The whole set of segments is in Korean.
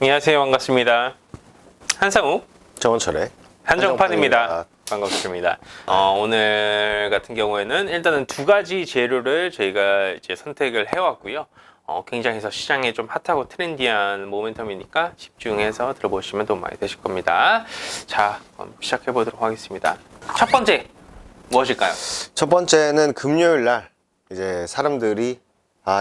안녕하세요. 반갑습니다. 한상우 정원철의 한정판입니다. 반갑습니다. 오늘 같은 경우에는 일단은 두 가지 재료를 저희가 이제 선택을 해왔고요. 굉장히 시장에 좀 핫하고 트렌디한 모멘텀이니까 집중해서 들어보시면 도움 많이 되실 겁니다. 자, 그럼 시작해 보도록 하겠습니다. 첫 번째 무엇일까요? 첫 번째는 금요일 날 이제 사람들이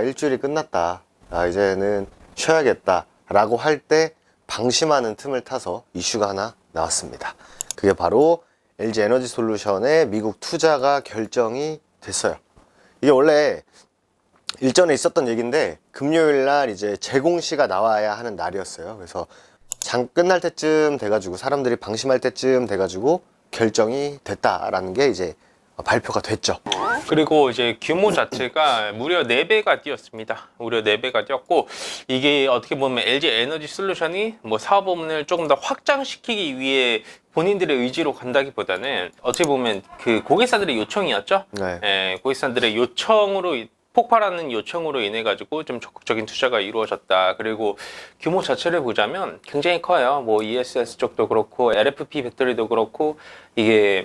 일주일이 끝났다, 이제는 쉬어야겠다 라고 할 때 방심하는 틈을 타서 이슈가 하나 나왔습니다. 그게 바로 LG 에너지 솔루션의 미국 투자가 결정이 됐어요. 이게 원래 일전에 있었던 얘기인데 금요일 날 이제 제공시가 나와야 하는 날이었어요. 그래서 장 끝날 때쯤 돼가지고 사람들이 방심할 때쯤 돼가지고 결정이 됐다라는 게 이제 발표가 됐죠. 그리고 이제 규모 자체가 무려 4배가 뛰었습니다. 무려 4배가 뛰었고, 이게 어떻게 보면 LG 에너지 솔루션이 사업 부문을 조금 더 확장시키기 위해 본인들의 의지로 간다기보다는 어떻게 보면 그 고객사들의 요청이었죠. 네. 고객사들의 요청으로 폭발하는 요청으로 인해 가지고 좀 적극적인 투자가 이루어졌다. 그리고 규모 자체를 보자면 굉장히 커요. ESS 쪽도 그렇고 LFP 배터리도 그렇고, 이게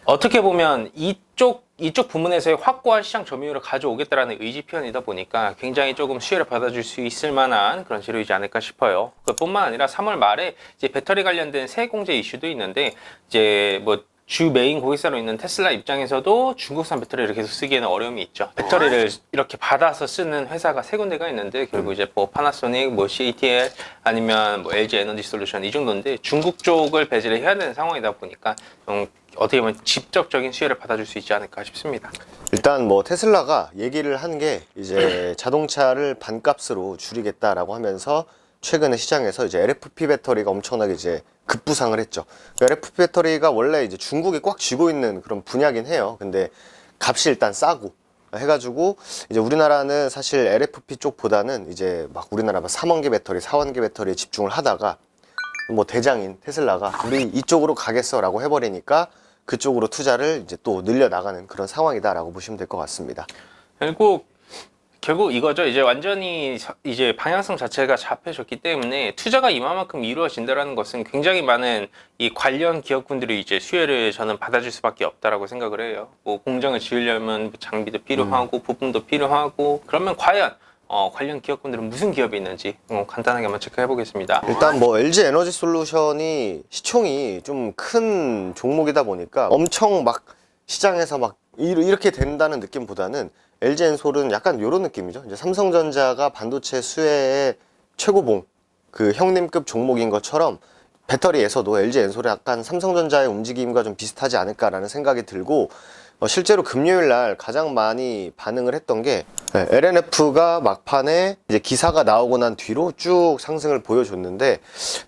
어떻게 보면 이쪽 부문에서의 확고한 시장 점유율을 가져오겠다라는 의지 표현이다 보니까 굉장히 조금 수혜를 받아줄 수 있을 만한 그런 재료이지 않을까 싶어요. 그뿐만 아니라 3월 말에 이제 배터리 관련된 세액 공제 이슈도 있는데, 이제 주 메인 고객사로 있는 테슬라 입장에서도 중국산 배터리를 계속 쓰기에는 어려움이 있죠. 배터리를 이렇게 받아서 쓰는 회사가 3군데가 있는데, 결국 이제 파나소닉, CATL 아니면 LG 에너지 솔루션 이 정도인데, 중국 쪽을 배제를 해야 되는 상황이다 보니까 어떻게 보면 직접적인 수혜를 받아줄 수 있지 않을까 싶습니다. 일단 테슬라가 얘기를 한 게 이제 자동차를 반값으로 줄이겠다라고 하면서 최근에 시장에서 이제 LFP 배터리가 엄청나게 이제 급부상을 했죠. LFP 배터리가 원래 이제 중국이 꽉 쥐고 있는 그런 분야긴 해요. 근데 값이 일단 싸고 해가지고 이제 우리나라는 사실 LFP 쪽보다는 이제 우리나라 3원기 배터리, 4원기 배터리에 집중을 하다가 대장인 테슬라가 우리 이쪽으로 가겠어라고 해버리니까 그쪽으로 투자를 이제 또 늘려나가는 그런 상황이다라고 보시면 될 것 같습니다. 결국 이거죠. 이제 완전히 이제 방향성 자체가 잡혀졌기 때문에 투자가 이만큼 이루어진다라는 것은 굉장히 많은 이 관련 기업군들이 이제 수혜를 저는 받아줄 수밖에 없다라고 생각을 해요. 공장을 지으려면 장비도 필요하고 부품도 필요하고, 그러면 과연 관련 기업군들은 무슨 기업이 있는지 간단하게 한번 체크해 보겠습니다. 일단 LG 에너지 솔루션이 시총이 좀 큰 종목이다 보니까 엄청 시장에서 이렇게 된다는 느낌보다는 LG엔솔은 약간 이런 느낌이죠. 이제 삼성전자가 반도체 수혜의 최고봉, 그 형님급 종목인 것처럼 배터리에서도 LG엔솔이 약간 삼성전자의 움직임과 좀 비슷하지 않을까라는 생각이 들고, 실제로 금요일 날 가장 많이 반응을 했던 게 LNF가 막판에 이제 기사가 나오고 난 뒤로 쭉 상승을 보여줬는데,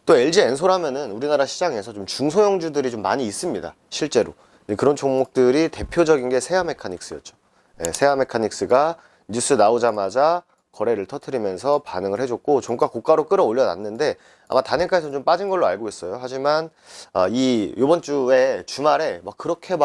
또 LG엔솔 하면은 우리나라 시장에서 좀 중소형주들이 좀 많이 있습니다. 실제로 그런 종목들이 대표적인 게 세아메카닉스였죠. 세아메카닉스가 뉴스 나오자마자 거래를 터뜨리면서 반응을 해줬고, 종가 고가로 끌어올려 놨는데 아마 단일가에서 좀 빠진 걸로 알고 있어요. 하지만 이번 주에 주말에 그렇게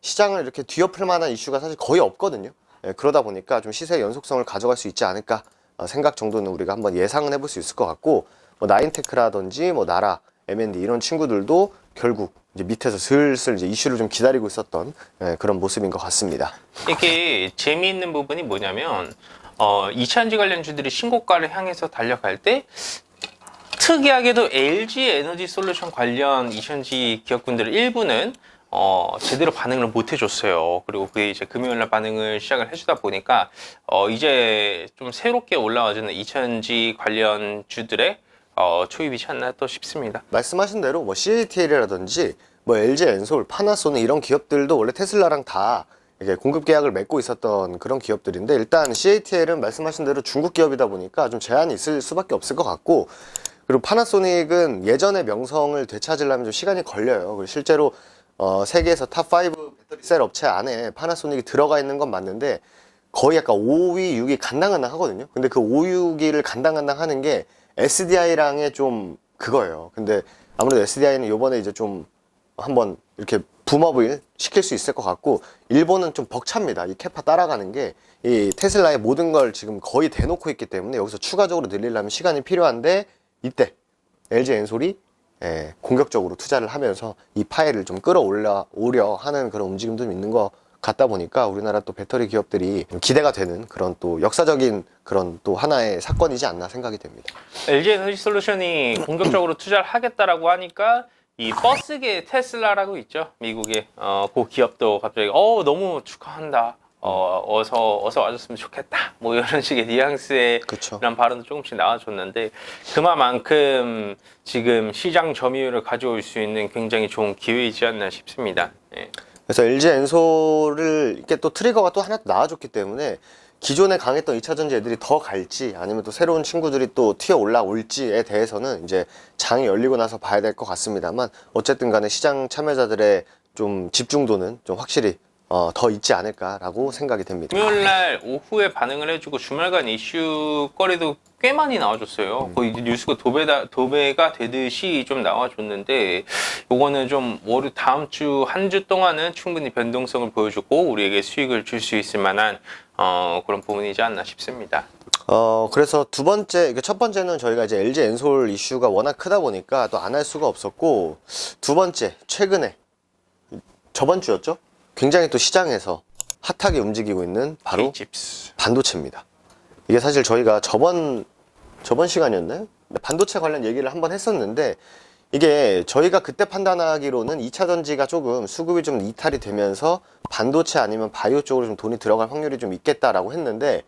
시장을 이렇게 뒤엎을 만한 이슈가 사실 거의 없거든요. 그러다 보니까 좀 시세의 연속성을 가져갈 수 있지 않을까 생각 정도는 우리가 한번 예상은 해볼 수 있을 것 같고, 나인테크라든지 나라, M&D 이런 친구들도 결국 이제 밑에서 슬슬 이제 이슈를 좀 기다리고 있었던 그런 모습인 것 같습니다. 이게 재미있는 부분이 뭐냐면, 2차전지 관련주들이 신고가를 향해서 달려갈 때 특이하게도 LG 에너지 솔루션 관련 2차전지 기업군들 일부는 제대로 반응을 못 해줬어요. 그리고 그게 이제 금요일날 반응을 시작을 해주다 보니까 이제 좀 새롭게 올라와주는 2차전지 관련 주들의 초입이지 않나 또 싶습니다. 말씀하신 대로 CATL이라든지 LG엔솔, 파나소닉 이런 기업들도 원래 테슬라랑 다 이게 공급 계약을 맺고 있었던 그런 기업들인데, 일단 CATL은 말씀하신 대로 중국 기업이다 보니까 좀 제한이 있을 수밖에 없을 것 같고, 그리고 파나소닉은 예전의 명성을 되찾으려면 좀 시간이 걸려요. 그리고 실제로 세계에서 탑5 배터리 셀 업체 안에 파나소닉이 들어가 있는 건 맞는데 거의 약간 5위, 6위 간당간당 하거든요. 근데 그 5, 6위를 간당간당 하는 게 SDI랑의 좀 그거예요. 근데 아무래도 SDI는 요번에 이제 좀 한번 이렇게 붐업을 시킬 수 있을 것 같고, 일본은 좀 벅찹니다. 이 캐파 따라가는 게 이 테슬라의 모든 걸 지금 거의 대놓고 있기 때문에 여기서 추가적으로 늘리려면 시간이 필요한데, 이때 LG 엔솔이 공격적으로 투자를 하면서 이 파일을 좀 끌어오려 하는 그런 움직임도 좀 있는 것 같다 보니까 우리나라 또 배터리 기업들이 기대가 되는 그런 또 역사적인 그런 또 하나의 사건이지 않나 생각이 됩니다. LG 에너지 솔루션이 공격적으로 투자를 하겠다라고 하니까 이 버스계 테슬라라고 있죠. 미국의 그 기업도 갑자기 너무 축하한다. 어서 와줬으면 좋겠다. 뭐 이런 식의 뉘앙스의 그쵸. 이런 발언도 조금씩 나와줬는데 그만큼 지금 시장 점유율을 가져올 수 있는 굉장히 좋은 기회이지 않나 싶습니다. 예. 그래서 LG 엔솔을 이렇게 또 트리거가 또 하나 또 나와줬기 때문에 기존에 강했던 2차전지 애들이 더 갈지 아니면 또 새로운 친구들이 또 튀어 올라올지에 대해서는 이제 장이 열리고 나서 봐야 될 것 같습니다만 어쨌든 간에 시장 참여자들의 좀 집중도는 좀 확실히 더 있지 않을까라고 생각이 됩니다. 금요일날 오후에 반응을 해주고 주말간 이슈거리도 꽤 많이 나와줬어요. 거의 뉴스가 도배가 되듯이 좀 나와줬는데 요거는 좀 다음 주 한 주 동안은 충분히 변동성을 보여주고 우리에게 수익을 줄 수 있을 만한 그런 부분이지 않나 싶습니다. 그래서 첫 번째는 저희가 이제 LG 엔솔 이슈가 워낙 크다 보니까 또 안 할 수가 없었고, 두 번째, 최근에, 저번 주였죠? 굉장히 또 시장에서 핫하게 움직이고 있는 바로 K-칩스. 반도체입니다. 이게 사실 저희가 저번 시간이었나요? 반도체 관련 얘기를 한번 했었는데, 이게 저희가 그때 판단하기로는 2차 전지가 조금 수급이 좀 이탈이 되면서 반도체 아니면 바이오 쪽으로 좀 돈이 들어갈 확률이 좀 있겠다라고 했는데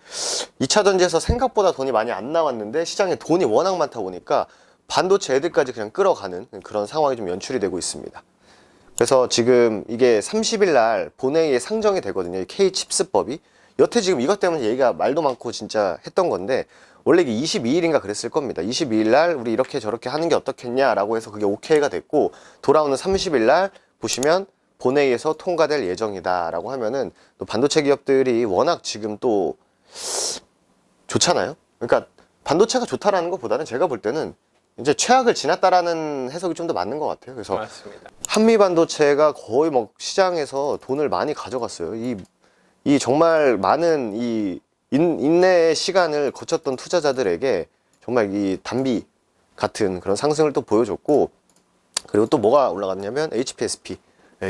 2차 전지에서 생각보다 돈이 많이 안 나왔는데 시장에 돈이 워낙 많다 보니까 반도체 애들까지 그냥 끌어가는 그런 상황이 좀 연출이 되고 있습니다. 그래서 지금 이게 30일 날 본회의에 상정이 되거든요. 이 K-칩스법이. 여태 지금 이것 때문에 얘기가 말도 많고 진짜 했던 건데 원래 이게 22일인가 그랬을 겁니다. 22일 날 우리 이렇게 저렇게 하는 게 어떻겠냐라고 해서 그게 오케이가 됐고 돌아오는 30일 날 보시면 본회의에서 통과될 예정이다라고 하면은 또 반도체 기업들이 워낙 지금 또 좋잖아요. 그러니까 반도체가 좋다라는 것보다는 제가 볼 때는 이제 최악을 지났다라는 해석이 좀 더 맞는 것 같아요. 그래서 맞습니다. 한미 반도체가 거의 뭐 시장에서 돈을 많이 가져갔어요. 이 정말 많은 이 인내의 시간을 거쳤던 투자자들에게 정말 이 단비 같은 그런 상승을 또 보여줬고, 그리고 또 뭐가 올라갔냐면 HPSP.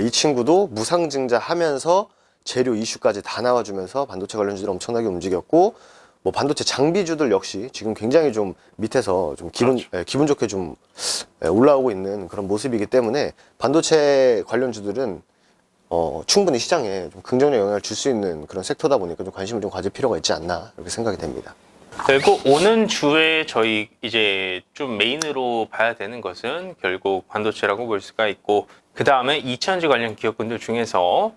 이 친구도 무상증자 하면서 재료 이슈까지 다 나와주면서 반도체 관련주들 엄청나게 움직였고, 뭐 반도체 장비주들 역시 지금 굉장히 좀 밑에서 좀 기분 좋게 좀 올라오고 있는 그런 모습이기 때문에 반도체 관련주들은 충분히 시장에 좀 긍정적 영향을 줄 수 있는 그런 섹터다 보니까 좀 관심을 좀 가질 필요가 있지 않나 이렇게 생각이 됩니다. 결국 오는 주에 저희 이제 좀 메인으로 봐야 되는 것은 결국 반도체라고 볼 수가 있고 그 다음에 2차전지 관련 기업군들 중에서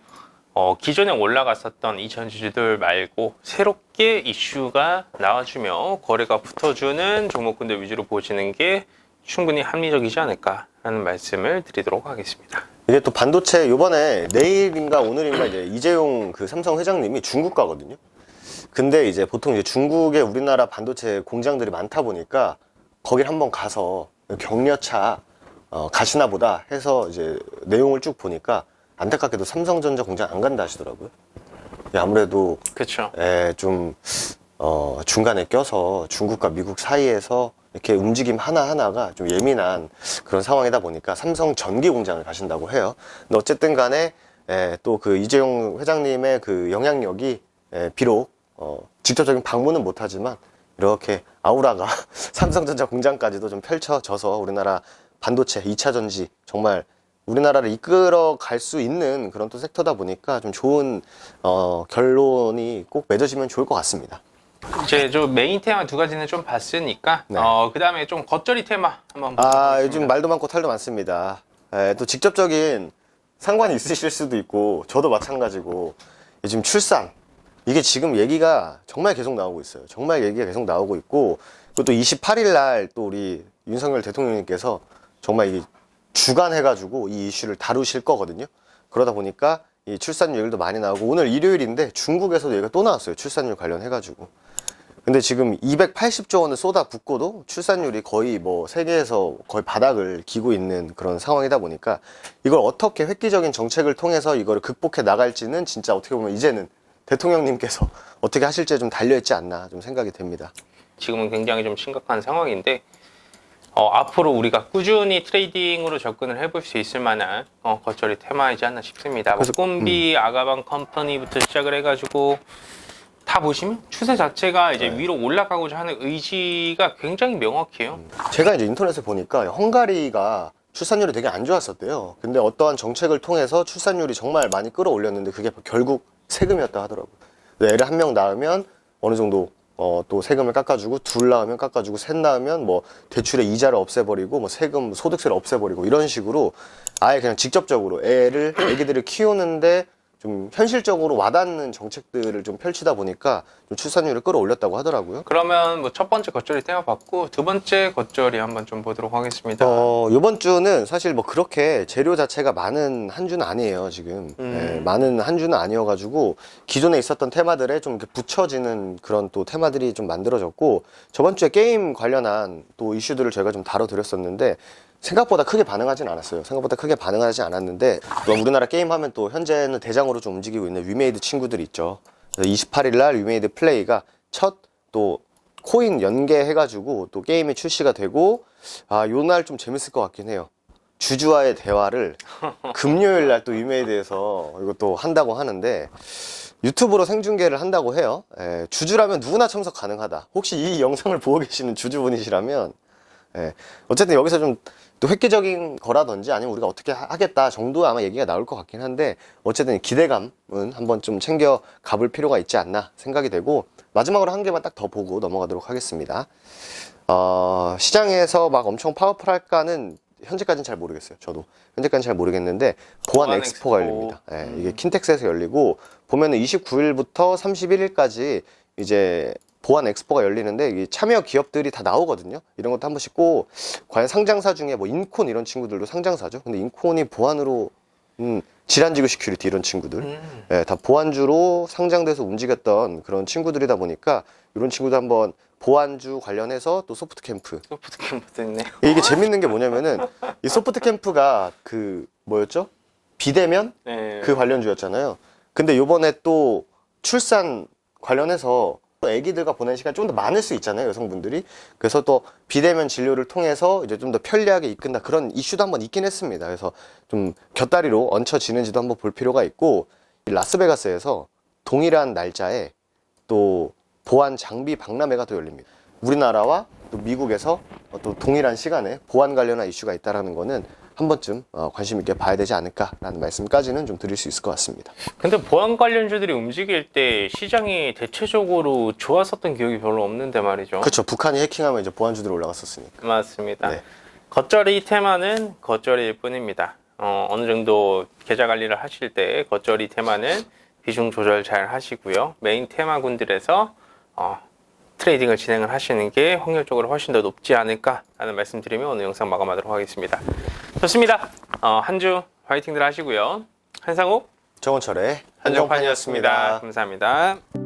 기존에 올라갔었던 2차전지들 말고 새롭게 이슈가 나와주며 거래가 붙어주는 종목군들 위주로 보시는 게 충분히 합리적이지 않을까라는 말씀을 드리도록 하겠습니다. 이게 또 반도체 요번에 내일인가 오늘인가 이제 이재용 그 삼성 회장님이 중국 가거든요. 근데 이제 보통 이제 중국에 우리나라 반도체 공장들이 많다 보니까 거길 한번 가서 격려차 가시나 보다 해서 이제 내용을 쭉 보니까 안타깝게도 삼성전자 공장 안 간다 하시더라고요. 아무래도 그렇죠. 좀 중간에 껴서 중국과 미국 사이에서 이렇게 움직임 하나하나가 좀 예민한 그런 상황이다 보니까 삼성 전기 공장을 가신다고 해요. 근데 어쨌든 간에 또 그 이재용 회장님의 그 영향력이 비록 직접적인 방문은 못하지만 이렇게 아우라가 삼성전자 공장까지도 좀 펼쳐져서 우리나라 반도체 2차 전지 정말 우리나라를 이끌어 갈 수 있는 그런 또 섹터다 보니까 좀 좋은 결론이 꼭 맺어지면 좋을 것 같습니다. 이제 좀 메인 테마 두 가지는 좀 봤으니까 네. 그 다음에 좀 겉절이 테마 한번 요즘 말도 많고 탈도 많습니다. 또 직접적인 상관이 있으실 수도 있고 저도 마찬가지고 요즘 출산 이게 지금 얘기가 정말 계속 나오고 있어요. 정말 얘기가 계속 나오고 있고 그리고 또 28일 날 또 우리 윤석열 대통령님께서 정말 이 주간 해가지고 이 이슈를 다루실 거거든요. 그러다 보니까 이 출산율 얘기도 많이 나오고 오늘 일요일인데 중국에서도 얘기가 또 나왔어요. 출산율 관련해가지고. 근데 지금 280조 원을 쏟아붓고도 출산율이 거의 뭐 세계에서 거의 바닥을 기고 있는 그런 상황이다 보니까 이걸 어떻게 획기적인 정책을 통해서 이걸 극복해 나갈지는 진짜 어떻게 보면 이제는 대통령님께서 어떻게 하실지에 좀 달려있지 않나 좀 생각이 됩니다. 지금은 굉장히 좀 심각한 상황인데 앞으로 우리가 꾸준히 트레이딩으로 접근을 해볼 수 있을 만한 겉절이 테마이지 않나 싶습니다. 그래서- 꼼비, 아가방 컴퍼니부터 시작을 해가지고 다 보시면 추세 자체가 이제 위로 올라가고자 하는 의지가 굉장히 명확해요. 제가 이제 인터넷에 보니까 헝가리가 출산율이 되게 안 좋았었대요. 근데 어떠한 정책을 통해서 출산율이 정말 많이 끌어올렸는데 그게 결국 세금이었다 하더라고요. 애를 한 명 낳으면 어느 정도 또 세금을 깎아주고, 둘 낳으면 깎아주고, 셋 낳으면 뭐 대출의 이자를 없애버리고, 뭐 세금, 소득세를 없애버리고, 이런 식으로 아예 그냥 직접적으로 애기들을 키우는데 좀 현실적으로 와닿는 정책들을 좀 펼치다 보니까 좀 출산율을 끌어올렸다고 하더라고요. 그러면 뭐 첫 번째 겉절이 테마 봤고 두 번째 겉절이 한번 좀 보도록 하겠습니다. 이번 주는 사실 뭐 그렇게 재료 자체가 많은 한 주는 아니에요, 지금. 네, 많은 한 주는 아니어가지고, 기존에 있었던 테마들에 좀 이렇게 붙여지는 그런 또 테마들이 좀 만들어졌고, 저번 주에 게임 관련한 또 이슈들을 저희가 좀 다뤄드렸었는데, 생각보다 크게 반응하진 않았어요. 생각보다 크게 반응하지 않았는데, 또 우리나라 게임하면 또 현재는 대장으로 좀 움직이고 있는 위메이드 친구들이 있죠. 28일 날 위메이드 플레이가 첫 또 코인 연계해가지고 또 게임이 출시가 되고, 요 날 좀 재밌을 것 같긴 해요. 주주와의 대화를 금요일 날 또 위메이드에서 이것도 한다고 하는데, 유튜브로 생중계를 한다고 해요. 주주라면 누구나 참석 가능하다. 혹시 이 영상을 보고 계시는 주주분이시라면, 어쨌든 여기서 좀 또 획기적인 거라든지 아니면 우리가 어떻게 하겠다 정도 아마 얘기가 나올 것 같긴 한데, 어쨌든 기대감은 한번 좀 챙겨 가볼 필요가 있지 않나 생각이 되고, 마지막으로 한 개만 딱 더 보고 넘어가도록 하겠습니다. 시장에서 막 엄청 파워풀할까는 현재까지는 잘 모르겠어요. 저도 현재까지는 잘 모르겠는데, 보안 보안 엑스포가 엑스포. 열립니다. 이게 킨텍스에서 열리고, 보면은 29일부터 31일까지 이제 보안 엑스포가 열리는데, 이 참여 기업들이 다 나오거든요. 이런 것도 한 번씩 꼭, 과연 상장사 중에 뭐 인콘 이런 친구들도 상장사죠. 근데 인콘이 보안으로 질환지구 시큐리티 이런 친구들, 다 보안주로 상장돼서 움직였던 그런 친구들이다 보니까, 이런 친구도 한번 보안주 관련해서 또 소프트 캠프. 소프트 캠프도 있네요. 이게 재밌는 게 뭐냐면은, 이 소프트 캠프가 뭐였죠? 비대면? 네. 그 관련주였잖아요. 근데 요번에 또 출산 관련해서 또 아기들과 보내는 시간이 좀 더 많을 수 있잖아요, 여성분들이. 그래서 또 비대면 진료를 통해서 이제 좀 더 편리하게 이끈다, 그런 이슈도 한번 있긴 했습니다. 그래서 좀 곁다리로 얹혀지는지도 한번 볼 필요가 있고, 이 라스베가스에서 동일한 날짜에 또 보안 장비 박람회가 또 열립니다. 우리나라와 또 미국에서 또 동일한 시간에 보안 관련한 이슈가 있다는 거는 한 번쯤 관심 있게 봐야 되지 않을까라는 말씀까지는 좀 드릴 수 있을 것 같습니다. 근데 보안 관련주들이 움직일 때 시장이 대체적으로 좋았었던 기억이 별로 없는데 말이죠. 그렇죠. 북한이 해킹하면 이제 보안주들이 올라갔었으니까. 맞습니다. 네. 겉절이 테마는 겉절이일 뿐입니다. 어느 정도 계좌 관리를 하실 때 겉절이 테마는 비중 조절 잘 하시고요. 메인 테마군들에서 트레이딩을 진행을 하시는 게 확률적으로 훨씬 더 높지 않을까라는 말씀드리며 오늘 영상 마감하도록 하겠습니다. 좋습니다. 한 주 화이팅들 하시고요. 한상욱 정원철의 한정판이었습니다. 감사합니다.